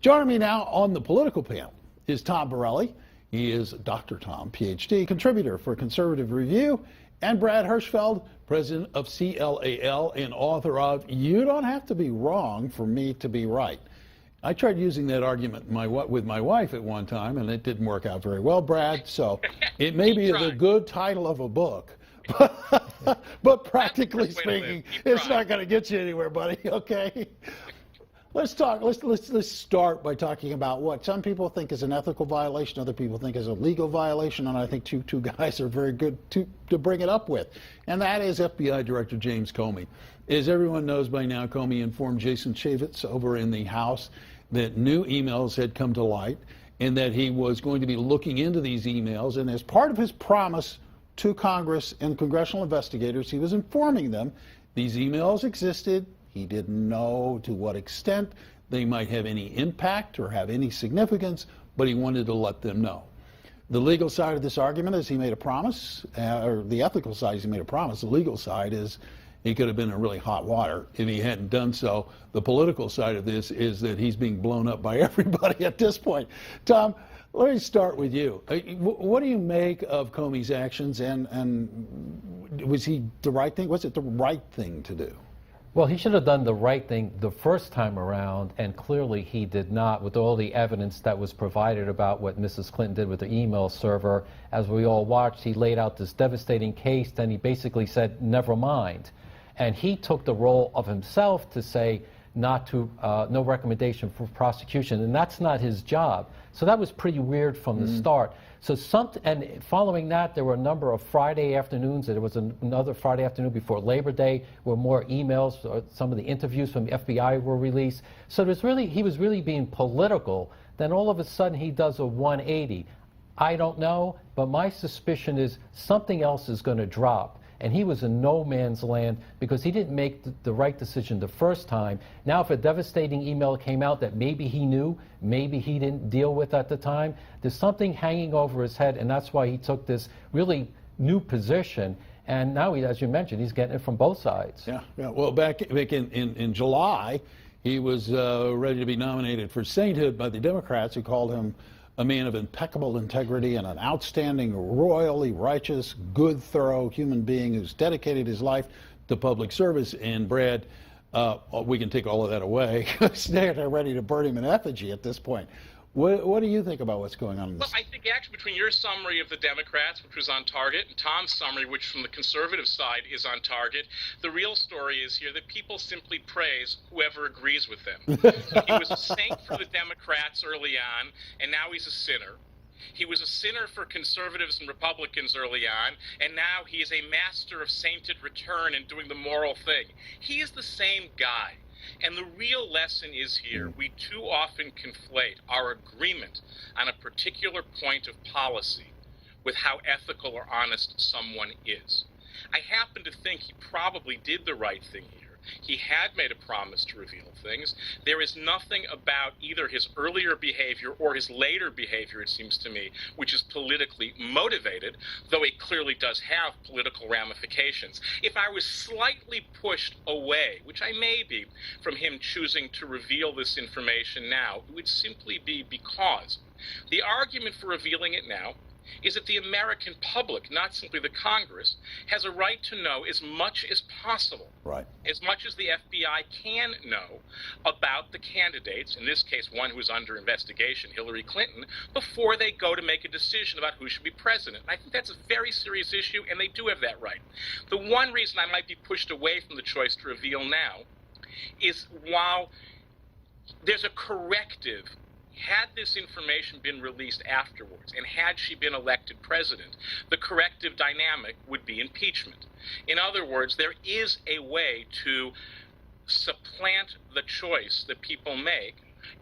Joining me now on the political panel is Tom Borelli. He is Dr. Tom, PhD, contributor for Conservative Review, and Brad Hirschfield, president of CLAL and author of You Don't Have to Be Wrong for Me to Be Right. I tried using that argument with my wife at one time, and it didn't work out very well, Brad, so it may be the good title of a book. But practically speaking, it's not going to get you anywhere, buddy, okay? Let's start by talking about what some people think is an ethical violation, other people think is a legal violation, and I think two guys are very good to bring it up with. And that is FBI Director James Comey. As everyone knows by now, Comey informed Jason Chaffetz over in the House that new emails had come to light and that he was going to be looking into these emails. And as part of his promise to Congress and congressional investigators, he was informing them these emails existed. He didn't know to what extent they might have any impact or have any significance, but he wanted to let them know. The legal side of this argument is he made a promise, or the ethical side is he made a promise. The legal side is he could have been in really hot water if he hadn't done so. The political side of this is that he's being blown up by everybody at this point. Tom, let me start with you. What do you make of Comey's actions, and was he the right thing? Was it the right thing to do? Well, he should have done the right thing the first time around, and clearly he did not, with all the evidence that was provided about what Mrs. Clinton did with the email server. As we all watched, he laid out this devastating case, then he basically said, never mind. And he took the role of himself to say no recommendation for prosecution, and that's not his job. So that was pretty weird from the start. So and following that, there were a number of Friday afternoons. There was another Friday afternoon before Labor Day where more emails, some of the interviews from the FBI were released. So he was really being political. Then all of a sudden he does a 180. I don't know, but my suspicion is something else is going to drop. And he was in no man's land because he didn't make the right decision the first time. Now, if a devastating email came out that maybe he knew, maybe he didn't deal with at the time, there's something hanging over his head, and that's why he took this really new position. And now, as you mentioned, he's getting it from both sides. Yeah. Well, back in July, he was ready to be nominated for sainthood by the Democrats, who called him a man of impeccable integrity and an outstanding, royally righteous, good, thorough human being who's dedicated his life to public service. And Brad, we can take all of that away. They're ready to burn him in effigy at this point. What do you think about what's going on in this? Well, I think actually between your summary of the Democrats, which was on target, and Tom's summary, which from the conservative side is on target, the real story is here that people simply praise whoever agrees with them. So he was a saint for the Democrats early on, and now he's a sinner. He was a sinner for conservatives and Republicans early on, and now he is a master of sainted return and doing the moral thing. He is the same guy. And the real lesson is here. We too often conflate our agreement on a particular point of policy with how ethical or honest someone is. I happen to think he probably did the right thing here. He had made a promise to reveal things. There is nothing about either his earlier behavior or his later behavior, it seems to me, which is politically motivated, though it clearly does have political ramifications. If I was slightly pushed away, which I may be, from him choosing to reveal this information now, it would simply be because the argument for revealing it now is that the American public, not simply the Congress, has a right to know as much as possible, right, as much as the FBI can know about the candidates, in this case one who is under investigation, Hillary Clinton, before they go to make a decision about who should be president. And I think that's a very serious issue, and they do have that right. The one reason I might be pushed away from the choice to reveal now is while there's a corrective. Had this information been released afterwards, and had she been elected president, the corrective dynamic would be impeachment. In other words, there is a way to supplant the choice that people make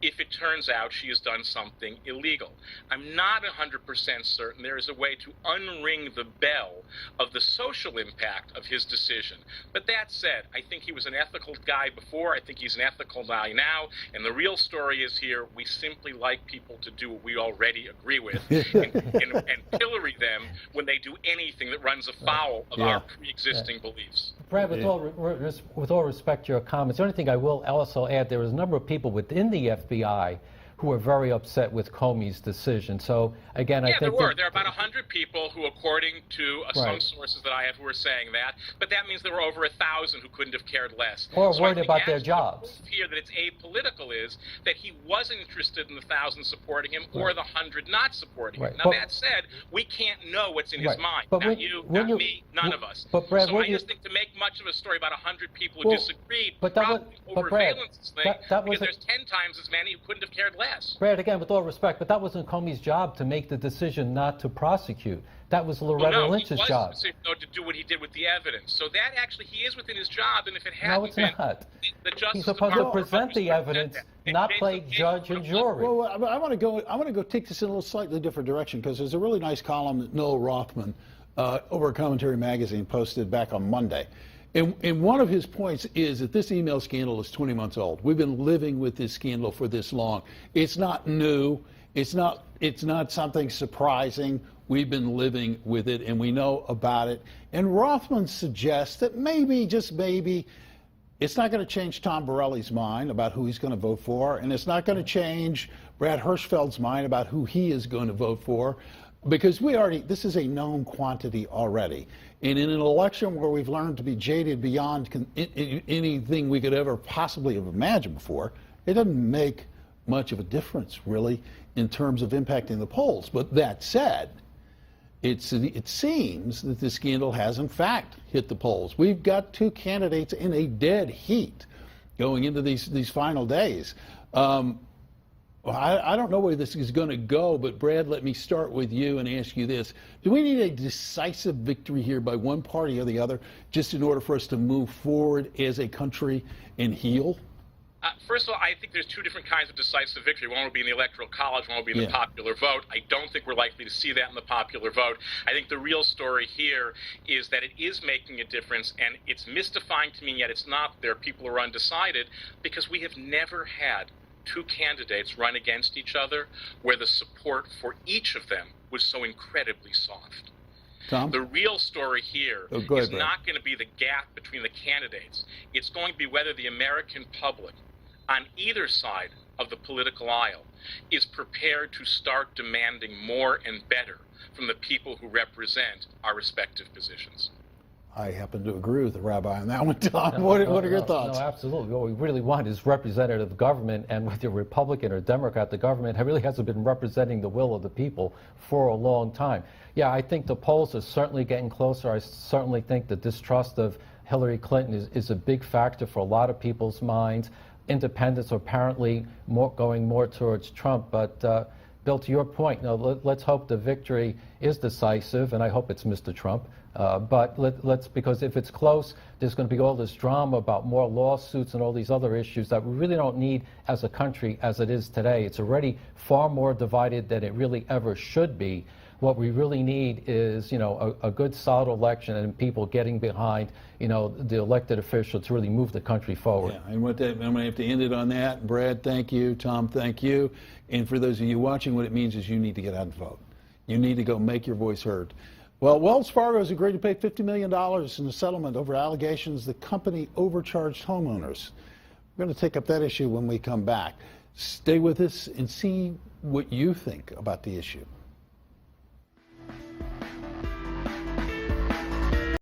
if it turns out she has done something illegal. I'm not 100% certain there is a way to unring the bell of the social impact of his decision. But that said, I think he was an ethical guy before. I think he's an ethical guy now. And the real story is here, we simply like people to do what we already agree with and pillory them when they do anything that runs afoul of our pre-existing beliefs. Brad, with all respect to your comments, the only thing I will also add, there was a number of people within the FBI who were very upset with Comey's decision. So again, I think there were. There are about 100 people who, according to some sources that I have, who are saying that. But that means there were over 1,000 who couldn't have cared less. Or worried about their jobs. The here that it's apolitical is that he wasn't interested in the 1,000 supporting him or the 100 not supporting him. Now, that said, we can't know what's in his mind. But not you, not me, none of us. But Brad, so I just think to make much of a story about 100 people who disagreed probably overvalence this thing, because there's 10 times as many who couldn't have cared less. Brad, again, with all respect, but that wasn't Comey's job to make the decision not to prosecute. That was Loretta Lynch's job. No, to do what he did with the evidence. So that actually, he is within his job, and if it hadn't been, the Justice He's supposed to present the evidence, not play judge and jury. Well, I want to go take this in a little slightly different direction, because there's a really nice column that Noel Rothman over at Commentary Magazine posted back on Monday. And one of his points is that this email scandal is 20 months old. We've been living with this scandal for this long. It's not new. It's not something surprising. We've been living with it, and we know about it. And Rothman suggests that maybe, just maybe, it's not going to change Tom Borelli's mind about who he's going to vote for, and it's not going to change Brad Hirschfeld's mind about who he is going to vote for, because this is a known quantity already. And in an election where we've learned to be jaded beyond anything we could ever possibly have imagined before, it doesn't make much of a difference, really, in terms of impacting the polls. But that said, it seems that this scandal has, in fact, hit the polls. We've got two candidates in a dead heat going into these final days. I don't know where this is going to go, but Brad, let me start with you and ask you this. Do we need a decisive victory here by one party or the other just in order for us to move forward as a country and heal? First of all, I think there's two different kinds of decisive victory. One will be in the Electoral College, one will be in the popular vote. I don't think we're likely to see that in the popular vote. I think the real story here is that it is making a difference, and it's mystifying to me, yet it's not. There are people who are undecided, because we have never had two candidates run against each other where the support for each of them was so incredibly soft. Tom? The real story here is not going to be the gap between the candidates. It's going to be whether the American public on either side of the political aisle is prepared to start demanding more and better from the people who represent our respective positions. I happen to agree with the rabbi on that one, Tom. What are your thoughts? No, absolutely. What we really want is representative government, and whether Republican or Democrat, the government really hasn't been representing the will of the people for a long time. Yeah, I think the polls are certainly getting closer. I certainly think the distrust of Hillary Clinton is a big factor for a lot of people's minds. Independents are apparently going more towards Trump, but Bill, to your point, let's hope the victory is decisive, and I hope it's Mr. Trump. But because if it's close, there's going to be all this drama about more lawsuits and all these other issues that we really don't need as a country as it is today. It's already far more divided than it really ever should be. What we really need is, a good, solid election and people getting behind, the elected official to really move the country forward. Yeah, and I'm going to have to end it on that. Brad, thank you. Tom, thank you. And for those of you watching, what it means is you need to get out and vote. You need to go make your voice heard. Well, Wells Fargo has agreed to pay $50 million in a settlement over allegations the company overcharged homeowners. We're going to take up that issue when we come back. Stay with us and see what you think about the issue.